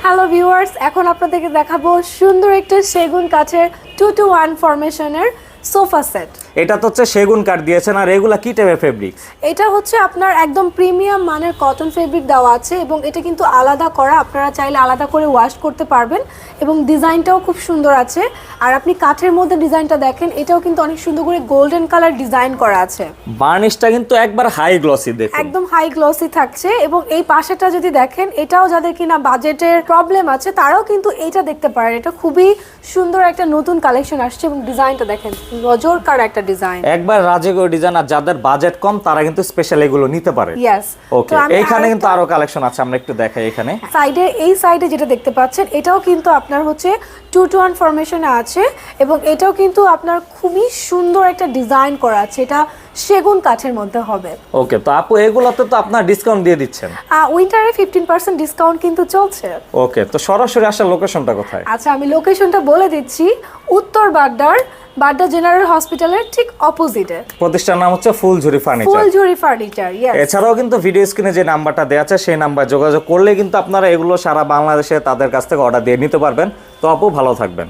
Hello viewers, এখন আপনাদেরকে দেখাবো সুন্দর একটা সেগুন কাঠের 2-to-1 ফরমেশনের সোফা সেট। এটা তো হচ্ছে সেগুন কাঠ দিয়েছেন, আর এগুলা কি টাইপের ফেব্রিক? এটা হচ্ছে আপনার একদম প্রিমিয়াম মানের কটন ফেব্রিক দেওয়া আছে এবং এটা কিন্তু আলাদা করা, আপনারা চাইলে আলাদা করে ওয়াশ করতে পারবেন এবং ডিজাইনটাও খুব সুন্দর আছে। আর আপনি কাঠের মধ্যে ডিজাইনটা দেখেন, এটাও কিন্তু অনেক সুন্দর করে গোল্ডেন কালার ডিজাইন করা আছে। বার্নিশটা কিন্তু একবার হাই গ্লসি, দেখুন একদম হাই গ্লসি থাকছে। এবং এই পাশেটা যদি দেখেন, এটাও যাদের কিনা বাজেটের প্রবলেম আছে তারাও কিন্তু এটা দেখতে পারেন। এটা খুবই সুন্দর একটা নতুন কালেকশন আসছে এবং ডিজাইনটা দেখেন, নজর কাড়া একটা ডিজাইন, একবার রাজকীয় ডিজাইন। আর যাদের বাজেট কম তারা কিন্তু স্পেশাল এগুলো নিতে পারে। ইয়েস। ওকে, এইখানে কিন্তু আরো কালেকশন আছে, আমরা একটু দেখাই। এখানে সাইডে, এই সাইডে যেটা দেখতে পাচ্ছেন, এটাও কিন্তু আপনার হচ্ছে 2-to-1 ফরমেশনে আছে এবং এটাও কিন্তু আপনার খুবই সুন্দর একটা ডিজাইন করা আছে। এটা সেগুন কাঠের মধ্যে হবে। ওকে, তো আপু এগুলোতে তো আপনার ডিসকাউন্ট দিয়ে দিচ্ছেন। উইন্টারে 15% ডিসকাউন্ট কিন্তু চলছে। ওকে, তো সরাসরি আসার লোকেশনটা কোথায়? আচ্ছা, আমি লোকেশনটা বলে দিচ্ছি। উত্তর বাড্ডার জেনারেল হসপিটালের ঠিক অপোজিটে। প্রতিষ্ঠান নাম হচ্ছে Phuljhuri furniture. Phuljhuri furniture, yes. এছাড়াও কিন্তু ভিডিও স্ক্রিনে যে নাম্বারটা দেওয়া আছে সেই নাম্বার যোগাযোগ করলে কিন্তু আপনারা এগুলো সারা বাংলাদেশে তাদের কাছ থেকে অর্ডার দিয়ে নিতে পারবেন। তো আপু ভালো থাকবেন।